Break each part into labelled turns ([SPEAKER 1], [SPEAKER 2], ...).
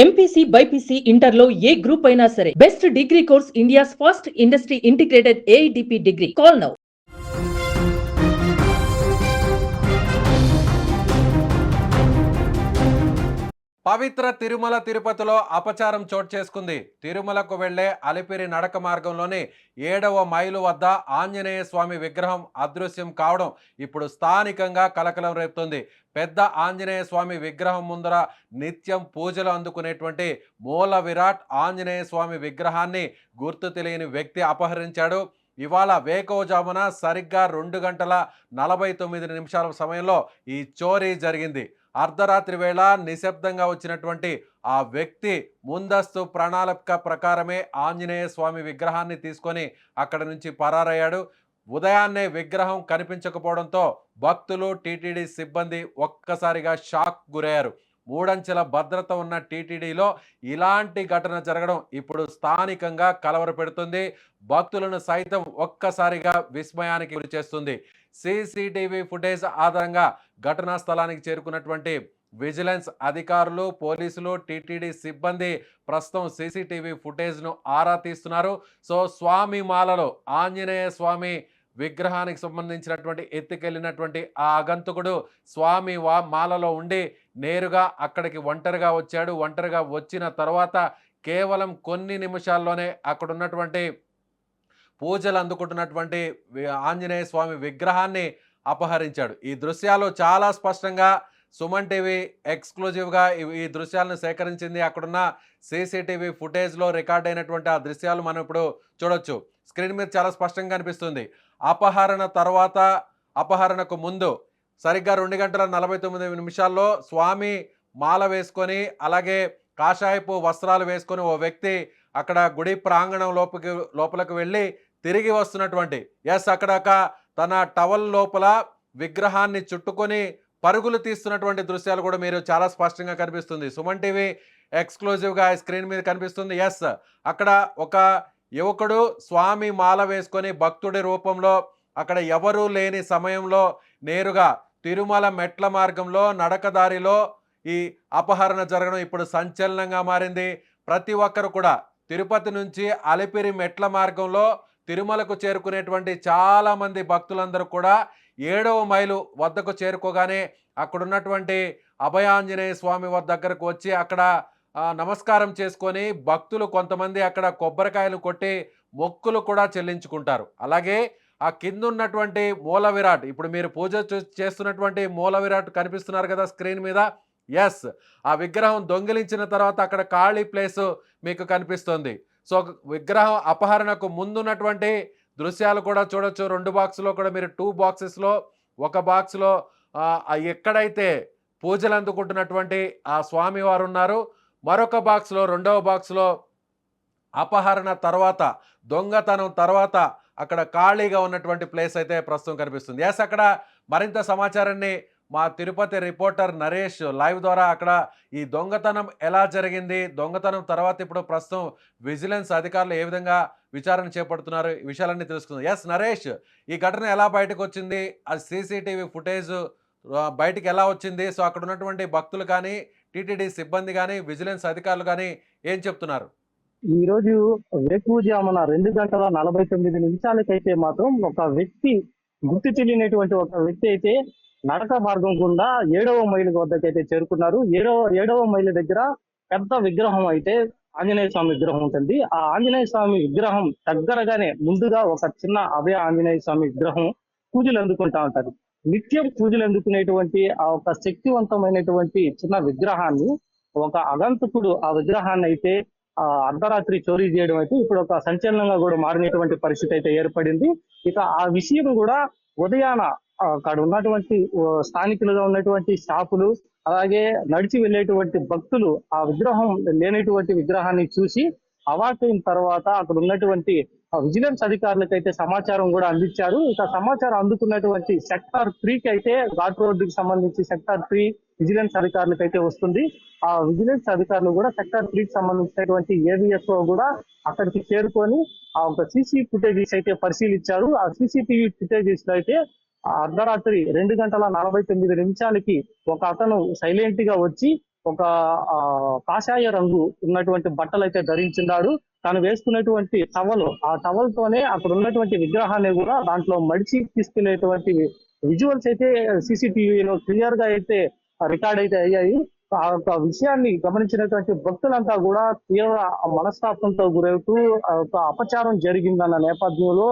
[SPEAKER 1] MPC BiPC ఇంటర్లో ఏ group అయినా సరే best degree course India's first industry integrated AITP degree. Call now.
[SPEAKER 2] పవిత్ర తిరుమల తిరుపతిలో అపచారం చోటు చేసుకుంది. తిరుమలకు వెళ్లే అలిపిరి నడక మార్గంలోని 7వ మైలు వద్ద ఆంజనేయ స్వామి విగ్రహం అదృశ్యం కావడం ఇప్పుడు స్థానికంగా కలకలం రేపుతుంది. పెద్ద ఆంజనేయ స్వామి విగ్రహం ముందర నిత్యం పూజలు అందుకునేటువంటి మూల విరాట్ ఆంజనేయ స్వామి విగ్రహాన్ని గుర్తు తెలియని వ్యక్తి అపహరించాడు. ఇవాళ వేకోజామున సరిగ్గా 2 గంటల 49 నిమిషాల సమయంలో ఈ చోరీ జరిగింది. అర్ధరాత్రి వేళ నిశ్శబ్దంగా వచ్చినటువంటి ఆ వ్యక్తి ముందస్తు ప్రణాళిక ప్రకారమే ఆంజనేయ స్వామి విగ్రహాన్ని తీసుకొని అక్కడి నుంచి పరారయ్యాడు. ఉదయాన్నే విగ్రహం కనిపించకపోవడంతో భక్తులు, టీటీడీ సిబ్బంది ఒక్కసారిగా షాక్ గురయ్యారు. మూడంచెల భద్రత ఉన్న టీటీడీలో ఇలాంటి ఘటన జరగడం ఇప్పుడు స్థానికంగా కలవరపెడుతుంది. భక్తులను సైతం ఒక్కసారిగా విస్మయానికి గురి చేస్తుంది. సీసీటీవీ ఫుటేజ్ ఆధారంగా ఘటనా స్థలానికి చేరుకున్నటువంటి విజిలెన్స్ అధికారులు, పోలీసులు, టీటీడీ సిబ్బంది ప్రస్తుతం సీసీటీవీ ఫుటేజ్ను ఆరా తీస్తున్నారు. సో స్వామి మాలలో ఆంజనేయ స్వామి విగ్రహానికి సంబంధించినటువంటి ఎత్తుకెళ్ళినటువంటి ఆ ఆగంతుకుడు స్వామి మాలలో ఉండి నేరుగా అక్కడికి ఒంటరిగా వచ్చాడు. ఒంటరిగా వచ్చిన తర్వాత కేవలం కొన్ని నిమిషాల్లోనే అక్కడ ఉన్నటువంటి పూజలు అందుకుంటున్నటువంటి ఆంజనేయ స్వామి విగ్రహాన్ని అపహరించాడు. ఈ దృశ్యాలు చాలా స్పష్టంగా సుమన్ టీవీ ఎక్స్క్లూజివ్గా ఈ దృశ్యాలను సేకరించింది. అక్కడున్న సీసీటీవీ ఫుటేజ్లో రికార్డ్ అయినటువంటి ఆ దృశ్యాలు మనం ఇప్పుడు చూడొచ్చు. స్క్రీన్ మీద చాలా స్పష్టంగా కనిపిస్తుంది. అపహరణ తర్వాత, అపహరణకు ముందు సరిగ్గా 2 గంటల 49 నిమిషాల్లో స్వామి మాల వేసుకొని, అలాగే కాషాయపు వస్త్రాలు వేసుకొని ఓ వ్యక్తి అక్కడ గుడి ప్రాంగణం లోపలికి వెళ్ళి తిరిగి వస్తున్నటువంటి అక్కడ తన టవల్ లోపల విగ్రహాన్ని చుట్టుకొని పరుగులు తీస్తున్నటువంటి దృశ్యాలు కూడా మీరు చాలా స్పష్టంగా కనిపిస్తుంది. సుమన్ టీవీ ఎక్స్క్లూజివ్గా స్క్రీన్ మీద కనిపిస్తుంది. అక్కడ ఒక యువకుడు స్వామి మాల వేసుకొని భక్తుడి రూపంలో అక్కడ ఎవరూ లేని సమయంలో నేరుగా తిరుమల మెట్ల మార్గంలో నడకదారిలో ఈ అపహరణ జరగడం ఇప్పుడు సంచలనంగా మారింది. ప్రతి ఒక్కరు కూడా తిరుపతి నుంచి అలిపిరి మెట్ల మార్గంలో తిరుమలకు చేరుకునేటువంటి చాలామంది భక్తులందరూ కూడా 7వ మైలు వద్దకు చేరుకోగానే అక్కడున్నటువంటి అభయాంజనేయ స్వామి దగ్గరకు వచ్చి అక్కడ నమస్కారం చేసుకొని భక్తులు కొంతమంది అక్కడ కొబ్బరికాయలు కొట్టి మొక్కులు కూడా చెల్లించుకుంటారు. అలాగే ఆ కింద ఉన్నటువంటి మూల విరాట్, ఇప్పుడు మీరు పూజ చేస్తున్నటువంటి మూల విరాట్ కనిపిస్తున్నారు కదా స్క్రీన్ మీద. ఆ విగ్రహం దొంగిలించిన తర్వాత అక్కడ ఖాళీ ప్లేసు మీకు కనిపిస్తుంది. సో విగ్రహం అపహరణకు ముందున్నటువంటి దృశ్యాలు కూడా చూడొచ్చు. 2 బాక్సులో కూడా మీరు 2 బాక్సెస్లో ఒక బాక్స్లో ఎక్కడైతే పూజలు అందుకుంటున్నటువంటి ఆ స్వామివారు ఉన్నారు, మరొక బాక్స్లో, 2వ బాక్స్లో అపహరణ తర్వాత, దొంగతనం తర్వాత అక్కడ ఖాళీగా ఉన్నటువంటి ప్లేస్ అయితే ప్రస్తుతం కనిపిస్తుంది. అక్కడ మరింత సమాచారాన్ని మా తిరుపతి రిపోర్టర్ నరేష్ లైవ్ ద్వారా అక్కడ ఈ దొంగతనం ఎలా జరిగింది, దొంగతనం తర్వాత ఇప్పుడు ప్రస్తుతం విజిలెన్స్ అధికారులు ఏ విధంగా విచారణ చేపడుతున్నారు, ఈ విషయాలన్నీ తెలుసుకుందాం. నరేష్, ఈ ఘటన ఎలా బయటకు వచ్చింది, అది సీసీటీవీ ఫుటేజ్ బయటికి ఎలా వచ్చింది, సో అక్కడ ఉన్నటువంటి భక్తులు కానీ, టీటీడీ సిబ్బంది కానీ, విజిలెన్స్ అధికారులు కానీ ఏం చెప్తున్నారు?
[SPEAKER 3] ఈ రోజు వేకువజామున 2 గంటల 49 నిమిషాలకైతే మాత్రం ఒక వ్యక్తి, గుర్తు తెలియనటువంటి ఒక వ్యక్తి అయితే నడక మార్గం గుండా 7వ మైలు వద్దకైతే చేరుకున్నారు. ఏడవ మైలు దగ్గర పెద్ద విగ్రహం అయితే ఆంజనేయ స్వామి విగ్రహం ఉంటుంది. ఆ ఆంజనేయ స్వామి విగ్రహం దగ్గరగానే ముందుగా ఒక చిన్న అభయ ఆంజనేయ స్వామి విగ్రహం పూజలు అందుకుంటా ఉంటారు. నిత్యం పూజలు అందుకునేటువంటి ఆ ఒక శక్తివంతమైనటువంటి చిన్న విగ్రహాన్ని ఒక అగంతకుడు ఆ విగ్రహాన్ని అయితే అర్ధరాత్రి చోరీ చేయడం అయితే ఇప్పుడు ఒక సంచలనంగా కూడా మారినటువంటి పరిస్థితి అయితే ఏర్పడింది. ఇక ఆ విషయం కూడా ఉదయాన అక్కడ ఉన్నటువంటి స్థానికులుగా ఉన్నటువంటి షాపులు, అలాగే నడిచి వెళ్ళేటువంటి భక్తులు ఆ విగ్రహం లేనటువంటి విగ్రహాన్ని చూసి అవాక్కైన తర్వాత అక్కడ ఉన్నటువంటి విజిలెన్స్ అధికారులకైతే సమాచారం కూడా అందించారు. ఇక సమాచారం అందుకున్నటువంటి సెక్టార్ 3కి అయితే ఘాట్ రోడ్డుకి సంబంధించి సెక్టార్ 3 విజిలెన్స్ అధికారులకైతే వస్తుంది. ఆ విజిలెన్స్ అధికారులు కూడా సెక్టార్ 3కి సంబంధించినటువంటి ఏవిఎస్ఓ కూడా అక్కడికి చేరుకొని ఆ ఒక సీసీ ఫుటేజెస్ అయితే పరిశీలించారు. ఆ సీసీటీవీ ఫుటేజెస్ లో అయితే అర్ధరాత్రి 2 గంటల 49 నిమిషాలకి ఒక అతను సైలెంట్ గా వచ్చి ఒక ఆ కాషాయ రంగు ఉన్నటువంటి బట్టలు అయితే ధరించున్నాడు. తను వేసుకున్నటువంటి టవల్, ఆ టవల్ తోనే అక్కడ ఉన్నటువంటి విగ్రహాన్ని కూడా దాంట్లో మడిచి తీసుకెళ్లేటువంటి విజువల్స్ అయితే సీసీటీవీలో క్లియర్ గా అయితే రికార్డ్ అయితే అయ్యాయి. ఆ యొక్క విషయాన్ని గమనించినటువంటి భక్తులంతా కూడా తీవ్ర మనస్తాపంతో గురవుతూ ఆ యొక్క అపచారం జరిగిందన్న నేపథ్యంలో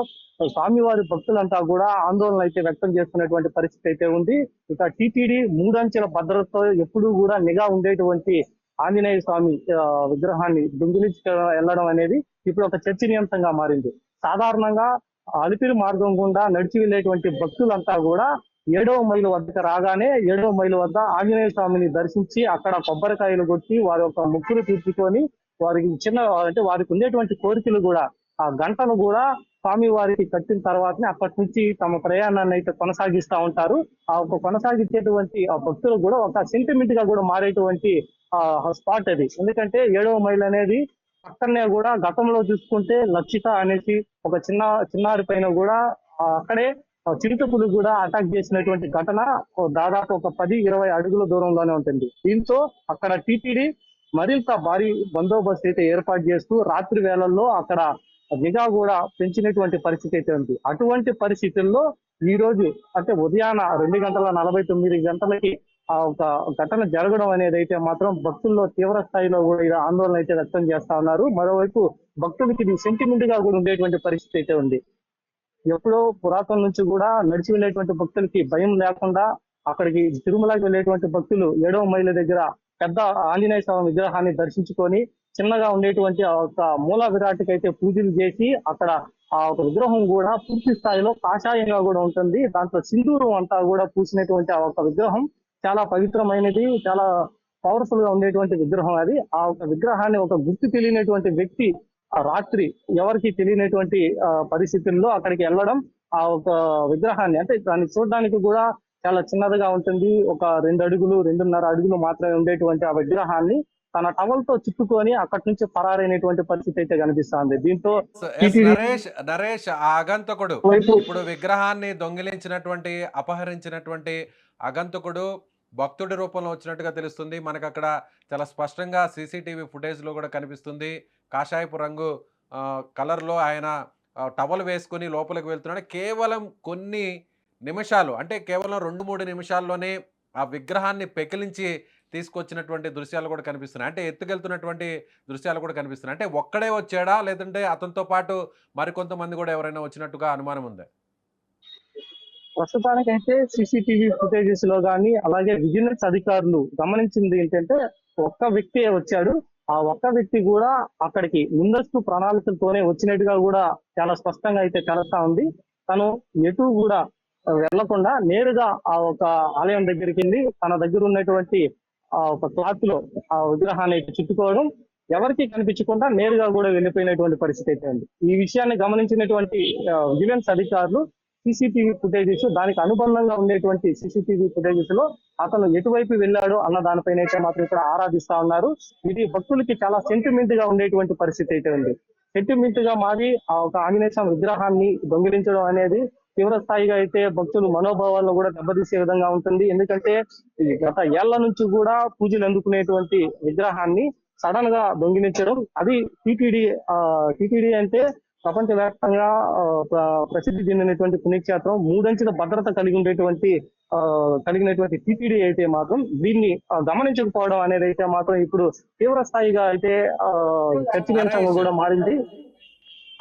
[SPEAKER 3] స్వామివారి భక్తులంతా కూడా ఆందోళన అయితే వ్యక్తం చేస్తున్నటువంటి పరిస్థితి అయితే ఉంది. ఇక టీటీడీ మూడంచెల భద్రతతో ఎప్పుడూ కూడా నిఘా ఉండేటువంటి ఆంజనేయ స్వామి విగ్రహాన్ని దొంగిలించి వెళ్ళడం అనేది ఇప్పుడు ఒక చర్చనీయాంశంగా మారింది. సాధారణంగా అలిపిరి మార్గం గుండా నడిచి వెళ్ళేటువంటి భక్తులంతా కూడా 7వ మైలు వద్దకు రాగానే 7వ మైలు వద్ద ఆంజనేయ స్వామిని దర్శించి అక్కడ కొబ్బరికాయలు కొట్టి వారి యొక్క మొక్కులు తీర్చుకొని వారికి అంటే వారికి ఉండేటువంటి కోరికలు కూడా ఆ గంటను కూడా స్వామి వారికి కట్టిన తర్వాతనే అప్పటి నుంచి తమ ప్రయాణాన్ని అయితే కొనసాగిస్తా ఉంటారు. ఆ ఒక కొనసాగించేటువంటి ఆ భక్తులు కూడా ఒక సెంటిమెంట్ గా కూడా మారేటువంటి స్పాట్ అది. ఎందుకంటే 7వ మైల్ అనేది పక్కనే కూడా గతంలో చూసుకుంటే లక్షిత అనేసి ఒక చిన్నారి పైన కూడా అక్కడే చిరుతపులు కూడా అటాక్ చేసినటువంటి ఘటన దాదాపు ఒక 10-20 అడుగుల దూరంలోనే ఉంటుంది. దీంతో అక్కడ టీటీడీ మరింత భారీ బందోబస్తు అయితే ఏర్పాటు చేస్తూ రాత్రి వేళల్లో అక్కడ నిఘా కూడా పెంచినటువంటి పరిస్థితి అయితే ఉంది. అటువంటి పరిస్థితుల్లో ఈ రోజు అంటే ఉదయాన 2:49 ఆ ఒక ఘటన జరగడం అనేది అయితే మాత్రం భక్తుల్లో తీవ్ర స్థాయిలో కూడా ఇలా ఆందోళన అయితే వ్యక్తం చేస్తా ఉన్నారు. మరోవైపు భక్తులకి ఇది సెంటిమెంట్ గా కూడా ఉండేటువంటి పరిస్థితి అయితే ఉంది. ఎప్పుడో పురాతన నుంచి కూడా నడిచి వెళ్ళేటువంటి భక్తులకి భయం లేకుండా అక్కడికి తిరుమలకి వెళ్ళేటువంటి భక్తులు 7వ మైలు దగ్గర పెద్ద ఆంజనేయ స్వామి విగ్రహాన్ని దర్శించుకొని చిన్నగా ఉండేటువంటి ఆ ఒక మూల విరాట్కి అయితే పూజలు చేసి అక్కడ ఆ ఒక విగ్రహం కూడా పూర్తి స్థాయిలో కాషాయంగా కూడా ఉంటుంది. దాంట్లో సింధూరం అంతా కూడా పూసినటువంటి ఆ ఒక విగ్రహం చాలా పవిత్రమైనది, చాలా పవర్ఫుల్ గా ఉండేటువంటి విగ్రహం అది. ఆ ఒక విగ్రహాన్ని ఒక గుర్తు తెలియనటువంటి వ్యక్తి ఆ రాత్రి ఎవరికి తెలియనటువంటి పరిస్థితుల్లో అక్కడికి వెళ్ళడం, ఆ ఒక విగ్రహాన్ని అంటే దాన్ని చూడడానికి కూడా చాలా చిన్నదిగా ఉంటుంది. ఒక 2 అడుగులు 2.5 అడుగులు మాత్రమే ఉండేటువంటి ఆ విగ్రహాన్ని తన టవల్ తో చుట్టుకొని అక్కడి నుంచి పరారైనటువంటి పరిస్థితి అయితే కనిపిస్తుంది. దీంతో
[SPEAKER 2] నరేష్ ఆ అగంతకుడు
[SPEAKER 3] వైపు
[SPEAKER 2] ఇప్పుడు విగ్రహాన్ని దొంగిలించినటువంటి అపహరించినటువంటి అగంతకుడు భక్తుడి రూపంలో వచ్చినట్టుగా తెలుస్తుంది. మనకు అక్కడ చాలా స్పష్టంగా సీసీటీవీ ఫుటేజ్లో కూడా కనిపిస్తుంది. కాషాయపు రంగు కలర్లో ఆయన టవల్ వేసుకొని లోపలికి వెళ్తున్నాడు. కేవలం కొన్ని నిమిషాలు అంటే కేవలం 2-3 నిమిషాల్లోనే ఆ విగ్రహాన్ని పెకిలించి తీసుకొచ్చినటువంటి దృశ్యాలు కూడా కనిపిస్తున్నాయి. అంటే ఎత్తుకెళ్తున్నటువంటి దృశ్యాలు కూడా కనిపిస్తున్నాయి. అంటే ఒక్కడే వచ్చాడా లేదంటే అతనితో పాటు మరికొంతమంది కూడా ఎవరైనా వచ్చినట్టుగా అనుమానం ఉందా?
[SPEAKER 3] ప్రస్తుతానికైతే సీసీటీవీ ఫుటేజెస్ లో గానీ అలాగే విజిలెన్స్ అధికారులు గమనించింది ఏంటంటే ఒక్క వ్యక్తి వచ్చాడు. ఆ ఒక్క వ్యక్తి కూడా అక్కడికి ముందస్తు ప్రణాళికలతోనే వచ్చినట్టుగా కూడా చాలా స్పష్టంగా అయితే తెలుస్తా ఉంది. తను ఎటు కూడా వెళ్లకుండా నేరుగా ఆ ఒక ఆలయం దగ్గరికి వెళ్ళి తన దగ్గర ఉన్నటువంటి ఆ ఒక క్లాత్ లో ఆ విగ్రహాన్ని అయితే చుట్టుకోవడం, ఎవరికి కనిపించకుండా నేరుగా కూడా వెళ్ళిపోయినటువంటి పరిస్థితి అయితే ఉంది. ఈ విషయాన్ని గమనించినటువంటి విజిలెన్స్ అధికారులు సీసీటీవీ ఫుటేజెస్ దానికి అనుబంధంగా ఉండేటువంటి సీసీటీవీ ఫుటేజెస్ లో అతను ఎటువైపు వెళ్ళాడో అన్న దానిపైన అయితే మాత్రం ఇక్కడ ఆరాధిస్తా ఉన్నారు. ఇది భక్తులకి చాలా సెంటిమెంట్ గా ఉండేటువంటి పరిస్థితి అయితే ఉంది. సెంటిమెంట్ గా మారి ఆ ఒక ఆంజనేయ స్వామి విగ్రహాన్ని దొంగిలించడం అనేది తీవ్ర స్థాయిగా అయితే భక్తులు మనోభావాలను కూడా దెబ్బతీసే విధంగా ఉంటుంది. ఎందుకంటే గత ఏళ్ల నుంచి కూడా పూజలు అందుకునేటువంటి విగ్రహాన్ని సడన్ గా దొంగిలించడం, అది టీటీడీ అంటే ప్రపంచవ్యాప్తంగా ప్రసిద్ధి చెందినటువంటి పుణ్యక్షేత్రం, మూడంచెల భద్రత కలిగినటువంటి టీటీడీ అయితే మాత్రం దీన్ని గమనించకపోవడం అనేది అయితే మాత్రం ఇప్పుడు తీవ్ర స్థాయిగా అయితే చర్చనీయాంశంగా కూడా మారింది.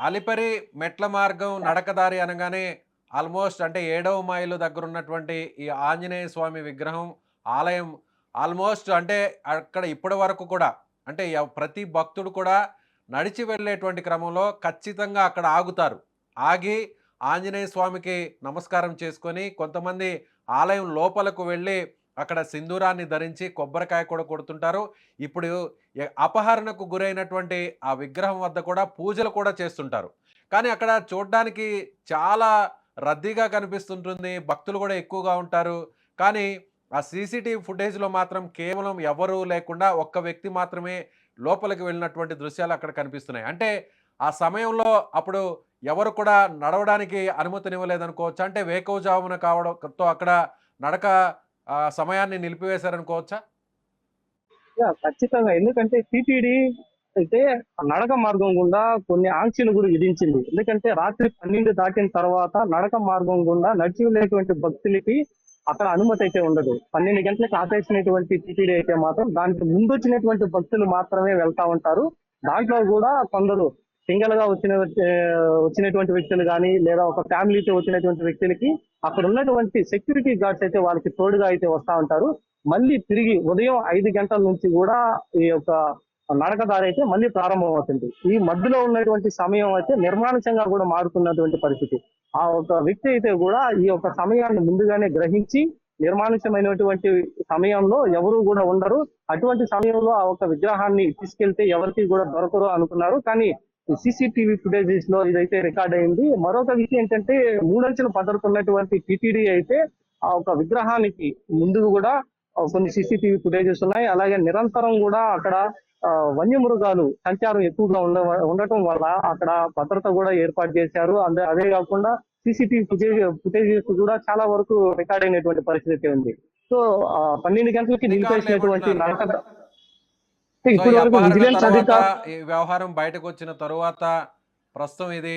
[SPEAKER 2] అలిపిరి మెట్ల మార్గం నడకదారి అనగానే ఆల్మోస్ట్ అంటే 7వ మైలు దగ్గర ఉన్నటువంటి ఈ ఆంజనేయ స్వామి విగ్రహం ఆలయం ఆల్మోస్ట్ అంటే అక్కడ ఇప్పటి వరకు కూడా అంటే ప్రతి భక్తుడు కూడా నడిచి వెళ్ళేటువంటి క్రమంలో ఖచ్చితంగా అక్కడ ఆగుతారు. ఆగి ఆంజనేయ స్వామికి నమస్కారం చేసుకొని కొంతమంది ఆలయం లోపలకు వెళ్ళి అక్కడ సింధూరాన్ని ధరించి కొబ్బరికాయ కూడా కొడుతుంటారు. ఇప్పుడు అపహరణకు గురైనటువంటి ఆ విగ్రహం వద్ద కూడా పూజలు కూడా చేస్తుంటారు. కానీ అక్కడ చూడడానికి చాలా రద్దీగా కనిపిస్తుంటుంది, భక్తులు కూడా ఎక్కువగా ఉంటారు. కానీ ఆ సీసీటీవీ ఫుటేజ్లో మాత్రం కేవలం ఎవరూ లేకుండా ఒక్క వ్యక్తి మాత్రమే లోపలికి వెళ్ళినటువంటి దృశ్యాలు అక్కడ కనిపిస్తున్నాయి. అంటే ఆ సమయంలో అప్పుడు ఎవరు కూడా నడవడానికి అనుమతినివ్వలేదనుకోవచ్చా? అంటే వేకువజామున కావడంతో అక్కడ నడక సమయాన్ని నిలిపివేశారనుకోవచ్చా?
[SPEAKER 3] ఖచ్చితంగా. ఎందుకంటే టీటీడీ అయితే నడక మార్గం గుండా కొన్ని ఆంక్షలు కూడా విధించింది. ఎందుకంటే రాత్రి 12 దాటిన తర్వాత నడక మార్గం గుండా నడిచి వెళ్ళేటువంటి భక్తులకి అక్కడ అనుమతి అయితే ఉండదు. 12 గంటలకు ఆపేసినటువంటి టీటీడీ అయితే మాత్రం దానికి ముందు వచ్చినటువంటి భక్తులు మాత్రమే వెళ్తా ఉంటారు. దాంట్లో కూడా కొందరు సింగిల్ గా వచ్చినటువంటి వ్యక్తులు కానీ లేదా ఒక ఫ్యామిలీతో వచ్చినటువంటి వ్యక్తులకి అక్కడ ఉన్నటువంటి సెక్యూరిటీ గార్డ్స్ అయితే వాళ్ళకి తోడుగా అయితే వస్తా ఉంటారు. మళ్ళీ తిరిగి ఉదయం 5 గంటల నుంచి కూడా ఈ యొక్క నడకదారి అయితే మళ్ళీ ప్రారంభం అవుతుంది. ఈ మధ్యలో ఉన్నటువంటి సమయం అయితే నిర్మానుషంగా కూడా మారుతున్నటువంటి పరిస్థితి. ఆ ఒక వ్యక్తి అయితే కూడా ఈ యొక్క సమయాన్ని ముందుగానే గ్రహించి నిర్మానుషమైనటువంటి సమయంలో ఎవరు కూడా ఉండరు. అటువంటి సమయంలో ఆ ఒక విగ్రహాన్ని తీసుకెళ్తే ఎవరికి కూడా దొరకరు అనుకున్నారు. కానీ సీసీటీవీ ఫుటేజెస్ లో ఇదైతే రికార్డ్ అయింది. మరొక విషయం ఏంటంటే మూడంచెలు భద్రతున్నటువంటి టీటీడీ అయితే ఆ ఒక విగ్రహానికి ముందు కూడా కొన్ని సీసీటీవీ ఫుటేజెస్ ఉన్నాయి. అలాగే నిరంతరం కూడా అక్కడ వన్యమృగాలు సంచారం ఎక్కువగా ఉండటం వల్ల అక్కడ భద్రత కూడా ఏర్పాటు చేశారు. అదే కాకుండా సీసీటీవీ ఫుటేజెస్ కూడా చాలా వరకు రికార్డ్ అయినటువంటి పరిస్థితి ఉంది. సో 12 గంటలకి నిలిపేసినటువంటి నడక
[SPEAKER 2] సో ఈ
[SPEAKER 3] ఇప్పుడు వరకు
[SPEAKER 2] అపహరణ
[SPEAKER 3] విజిలెన్స్
[SPEAKER 2] తర్వాత
[SPEAKER 3] అధికారులు
[SPEAKER 2] ఈ వ్యవహారం బయటకు వచ్చిన తరువాత ప్రస్తుతం ఇది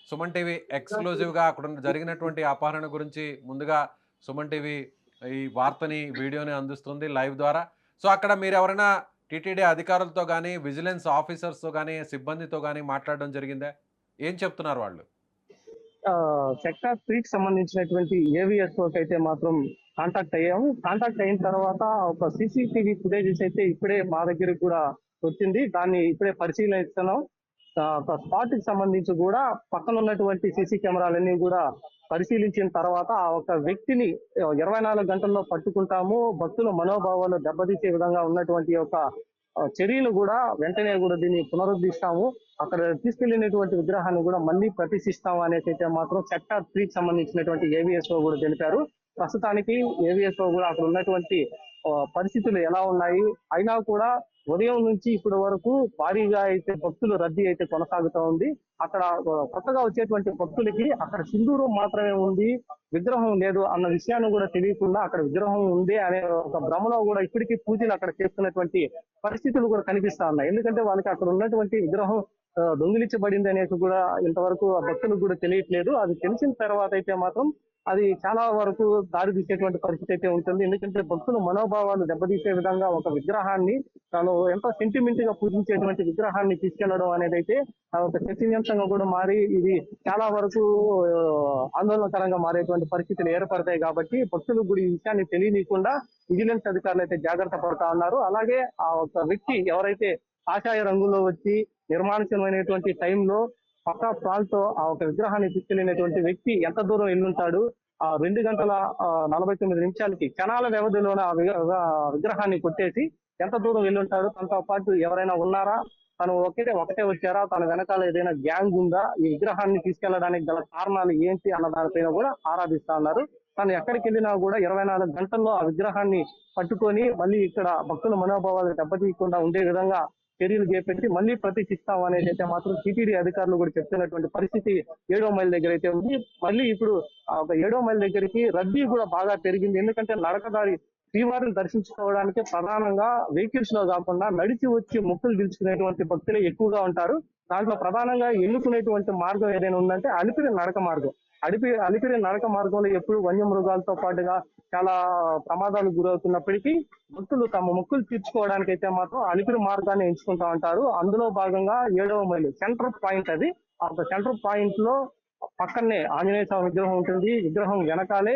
[SPEAKER 2] సుమన్ టీవీ ఎక్స్క్లూజివ్ గా అక్కడ జరిగినటువంటి అపహరణ గురించి ముందుగా సుమన్ టీవీ ఈ వార్తని వీడియోని అందిస్తుంది లైవ్ ద్వారా. సో అక్కడ మీరు ఎవరైనా టీటీడీ అధికారులతో కానీ విజిలెన్స్ ఆఫీసర్స్తో కానీ సిబ్బందితో కానీ మాట్లాడడం జరిగిందా? ఏం చెప్తున్నారు వాళ్ళు?
[SPEAKER 3] సెక్టార్ 3 కి సంబంధించినటువంటి ఏవిఎస్ఓ అయితే మాత్రం కాంటాక్ట్ అయ్యాము. కాంటాక్ట్ అయిన తర్వాత ఒక సీసీటీవీ ఫుటేజెస్ అయితే ఇప్పుడే మా దగ్గరికి కూడా వచ్చింది. దాన్ని ఇప్పుడే పరిశీలిస్తున్నాం. ఒక స్పాట్ కి సంబంధించి కూడా పక్కన ఉన్నటువంటి సీసీ కెమెరాలన్నీ కూడా పరిశీలించిన తర్వాత ఆ ఒక వ్యక్తిని 24 గంటల్లో పట్టుకుంటాము. భక్తుల మనోభావాలు దెబ్బతీసే విధంగా ఉన్నటువంటి ఒక చర్యలు కూడా వెంటనే కూడా దీన్ని పునరుద్ధరిస్తాము. అక్కడ తీసుకెళ్లినటువంటి విగ్రహాన్ని కూడా మళ్ళీ ప్రతిష్ఠిస్తాము అనేసి అయితే మాత్రం సెక్టార్ 3 కి సంబంధించినటువంటి ఏవిఎస్ఓ కూడా తెలిపారు. ప్రస్తుతానికి ఏవిఎస్ఓ కూడా అక్కడ ఉన్నటువంటి పరిస్థితులు ఎలా ఉన్నాయి, అయినా కూడా ఉదయం నుంచి ఇప్పటి వరకు భారీగా అయితే భక్తుల రద్దీ అయితే కొనసాగుతూ ఉంది. అక్కడ కొత్తగా వచ్చేటువంటి భక్తులకి అక్కడ సింధూరం మాత్రమే ఉంది, విగ్రహం లేదు అన్న విషయాన్ని కూడా తెలియకుండా అక్కడ విగ్రహం ఉంది అనే ఒక భ్రమలో కూడా ఇప్పటికీ పూజలు అక్కడ చేస్తున్నటువంటి పరిస్థితులు కూడా కనిపిస్తా ఉన్నాయి. ఎందుకంటే వాళ్ళకి అక్కడ ఉన్నటువంటి విగ్రహం దొంగిలించబడింది అనేసి కూడా ఇంతవరకు ఆ భక్తులకు కూడా తెలియట్లేదు. అది తెలిసిన తర్వాత అయితే మాత్రం అది చాలా వరకు దారి తీసేటువంటి పరిస్థితి అయితే ఉంటుంది. ఎందుకంటే భక్తుల మనోభావాలు దెబ్బతీసే విధంగా ఒక విగ్రహాన్ని తాను ఎంతో సెంటిమెంట్ గా పూజించేటువంటి విగ్రహాన్ని తీసుకెళ్లడం అనేది అయితే ఒక చర్చనీయాంశంగా కూడా మారి ఇది చాలా వరకు ఆందోళనకరంగా మారేటువంటి పరిస్థితులు ఏర్పడతాయి. కాబట్టి భక్తులకు కూడా ఈ విషయాన్ని తెలియనీయకుండా విజిలెన్స్ అధికారులు అయితే జాగ్రత్త పడతా ఉన్నారు. అలాగే ఆ ఒక వ్యక్తి ఎవరైతే కాషాయ రంగులో వచ్చి నిర్మానుష్యమైనటువంటి టైంలో పక్క ప్రాంతం ఆ ఒక విగ్రహాన్ని తీసుకెళ్లినటువంటి వ్యక్తి ఎంత దూరం వెళ్ళుంటాడు, ఆ 2 గంటల 49 నిమిషాలకి క్షణాల వ్యవధిలోనే ఆ విగ్రహాన్ని కొట్టేసి ఎంత దూరం వెళ్ళుంటాడు, తనతో పాటు ఎవరైనా ఉన్నారా, తను ఒకటే వచ్చారా, తన వెనకాల ఏదైనా గ్యాంగ్ ఉందా, ఈ విగ్రహాన్ని తీసుకెళ్లడానికి గల కారణాలు ఏంటి అన్న దానిపైన కూడా ఆరాధిస్తా ఉన్నారు. తను ఎక్కడికి వెళ్ళినా కూడా 24 గంటల్లో ఆ విగ్రహాన్ని పట్టుకొని మళ్ళీ ఇక్కడ భక్తుల మనోభావాలు దెబ్బతీయకుండా ఉండే విధంగా చర్యలు చేపట్టి మళ్ళీ ప్రతిష్ఠిస్తాం అనేది అయితే మాత్రం టీటీడీ అధికారులు కూడా చెప్తున్నటువంటి పరిస్థితి 7వ మైల్ దగ్గర అయితే ఉంది. మళ్ళీ ఇప్పుడు ఒక 7వ మైల్ దగ్గరికి రద్దీ కూడా బాగా పెరిగింది. ఎందుకంటే నడకదారి శ్రీవారిని దర్శించుకోవడానికి ప్రధానంగా వెహికల్స్ లో కాకుండా నడిచి వచ్చి మొక్కులు తీర్చుకునేటువంటి భక్తులే ఎక్కువగా ఉంటారు. దాంట్లో ప్రధానంగా ఎన్నుకునేటువంటి మార్గం ఏదైనా ఉందంటే అలిపిరి నడక మార్గం. అలిపిరి నడక మార్గంలో ఎప్పుడు వన్యమృగాలతో పాటుగా చాలా ప్రమాదాలు గురవుతున్నప్పటికీ భక్తులు తమ మొక్కులు తీర్చుకోవడానికి అయితే మాత్రం అలిపిరి మార్గాన్ని ఎంచుకుంటా ఉంటారు. అందులో భాగంగా 7వ మైలు సెంటర్ పాయింట్ అది. ఆ సెంటర్ పాయింట్ లో పక్కనే ఆంజనేయ స్వామి విగ్రహం ఉంటుంది. విగ్రహం వెనకాలే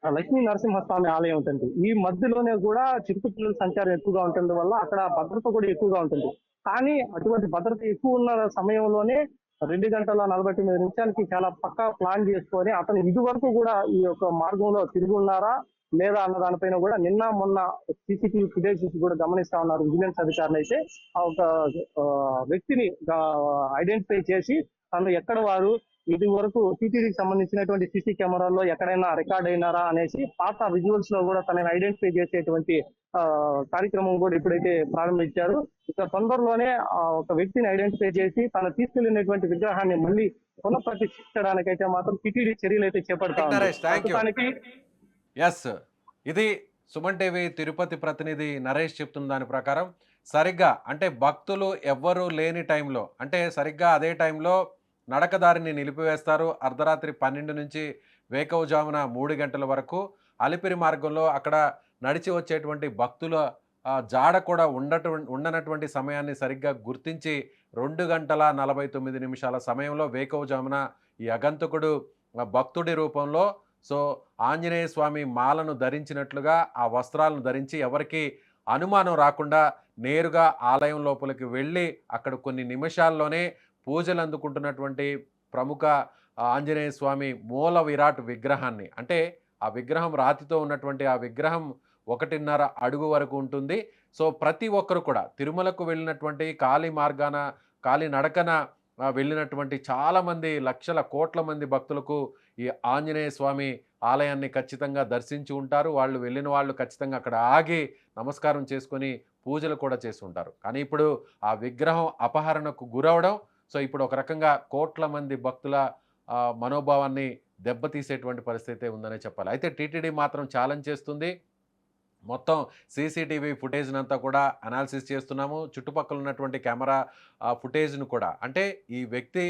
[SPEAKER 3] లక్ష్మీ నరసింహస్వామి ఆలయం ఉంటుంది. ఈ మధ్యలోనే కూడా చిరుతపులుల సంచారం ఎక్కువగా ఉంటుంది వల్ల అక్కడ భద్రత కూడా ఎక్కువగా ఉంటుంది. కానీ అటువంటి భద్రత ఎక్కువ ఉన్న సమయంలోనే 2 గంటల 49 నిమిషాలకి చాలా పక్కా ప్లాన్ చేసుకొని అతను ఇది వరకు కూడా ఈ యొక్క మార్గంలో తిరిగి ఉన్నారా లేదా అన్న దానిపైన కూడా నిన్న మొన్న సీసీటీవీ ఫుటేజెస్ కూడా గమనిస్తా ఉన్నారు విజిలెన్స్ అధికారులు అయితే. ఆ ఒక వ్యక్తిని ఐడెంటిఫై చేసి తను ఎక్కడ వారు ఇది వరకు టీటీడీకి సంబంధించినటువంటి సీసీ కెమెరాల్లో ఎక్కడైనా రికార్డ్ అయినారా అనేసి పాత విజువల్స్ లో కూడా తనని ఐడెంటిఫై చేసేటువంటి కార్యక్రమం కూడా ఇప్పుడైతే ప్రారంభించారు. ఇక తొందరలోనే ఒక వ్యక్తిని ఐడెంటిఫై చేసి తను తీసుకెళ్లినటువంటి విగ్రహాన్ని మళ్ళీ పునఃప్రతిష్ఠించడానికైతే మాత్రం టీటీడీ చర్యలు అయితే చేపడతా ఉంది.
[SPEAKER 2] ఎస్, ఇది సుమన్ టీవీ తిరుపతి ప్రతినిధి నరేష్ చెప్తున్న దాని ప్రకారం సరిగ్గా అంటే భక్తులు ఎవ్వరూ లేని టైంలో అంటే సరిగ్గా అదే టైంలో నడకదారిని నిలిపివేస్తారు. అర్ధరాత్రి 12 నుంచి వేకువజామున 3 గంటల వరకు అలిపిరి మార్గంలో అక్కడ నడిచి వచ్చేటువంటి భక్తుల జాడ కూడా ఉండనటువంటి సమయాన్ని సరిగ్గా గుర్తించి 2 గంటల 49 నిమిషాల సమయంలో వేకువజామున ఈ అగంతకుడు భక్తుడి రూపంలో సో ఆంజనేయ స్వామి మాలను ధరించినట్లుగా ఆ వస్త్రాలను ధరించి ఎవరికి అనుమానం రాకుండా నేరుగా ఆలయం లోపలికి వెళ్ళి అక్కడ కొన్ని నిమిషాల్లోనే పూజలు అందుకుంటున్నటువంటి ప్రముఖ ఆంజనేయ స్వామి మూల విరాట్ విగ్రహాన్ని అంటే ఆ విగ్రహం రాతితో ఉన్నటువంటి ఆ విగ్రహం 1.5 అడుగు వరకు ఉంటుంది. సో ప్రతి ఒక్కరు కూడా తిరుమలకు వెళ్ళినటువంటి కాలి నడకన వెళ్ళినటువంటి చాలామంది లక్షల కోట్ల మంది భక్తులకు ఈ ఆంజనేయ స్వామి ఆలయాన్ని ఖచ్చితంగా దర్శించి ఉంటారు. వాళ్ళు వెళ్ళిన వాళ్ళు ఖచ్చితంగా అక్కడ ఆగి నమస్కారం చేసుకొని పూజలు కూడా చేసి ఉంటారు. కానీ ఇప్పుడు ఆ విగ్రహం అపహరణకు గురవడం సో ఇప్పుడు ఒక రకంగా కోట్ల మంది భక్తుల మనోభావాన్ని దెబ్బతీసేటువంటి పరిస్థితి ఉందనే చెప్పాలి. అయితే టీటీడీ మాత్రం ఛాలెంజ్ చేస్తుంది. మొత్తం సీసీటీవీ ఫుటేజ్నంతా కూడా అనాలిసిస్ చేస్తున్నాము. చుట్టుపక్కల ఉన్నటువంటి కెమెరా ఫుటేజ్ను కూడా అంటే ఈ వ్యక్తి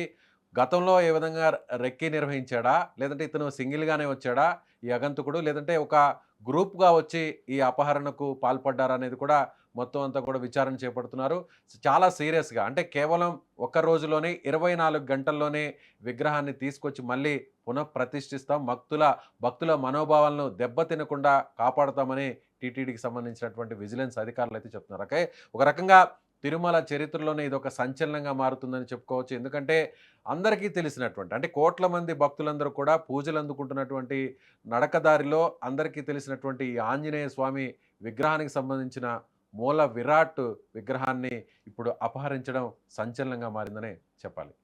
[SPEAKER 2] గతంలో ఏ విధంగా రెక్కి నిర్వహించాడా, లేదంటే ఇతను సింగిల్గానే వచ్చాడా ఈ అగంతకుడు, లేదంటే ఒక గ్రూప్గా వచ్చి ఈ అపహరణకు పాల్పడ్డారా అనేది కూడా మొత్తం అంతా కూడా విచారణ చేపడుతున్నారు. చాలా సీరియస్గా అంటే కేవలం ఒక్క రోజులోనే 24 గంటల్లోనే విగ్రహాన్ని తీసుకొచ్చి మళ్ళీ పునఃప్రతిష్ఠిస్తాం, భక్తుల మనోభావాలను దెబ్బతినకుండా కాపాడుతామని టీటీడీకి సంబంధించినటువంటి విజిలెన్స్ అధికారులు అయితే చెప్తున్నారు. ఓకే, ఒక రకంగా తిరుమల చరిత్రలోనే ఇది ఒక సంచలనంగా మారుతుందని చెప్పుకోవచ్చు. ఎందుకంటే అందరికీ తెలిసినటువంటి అంటే కోట్ల మంది భక్తులందరూ కూడా పూజలు అందుకుంటున్నటువంటి నడకదారిలో అందరికీ తెలిసినటువంటి ఈ ఆంజనేయ స్వామి విగ్రహానికి సంబంధించిన మూల విరాట్ విగ్రహాన్ని ఇప్పుడు అపహరించడం సంచలనంగా మారిందనే చెప్పాలి.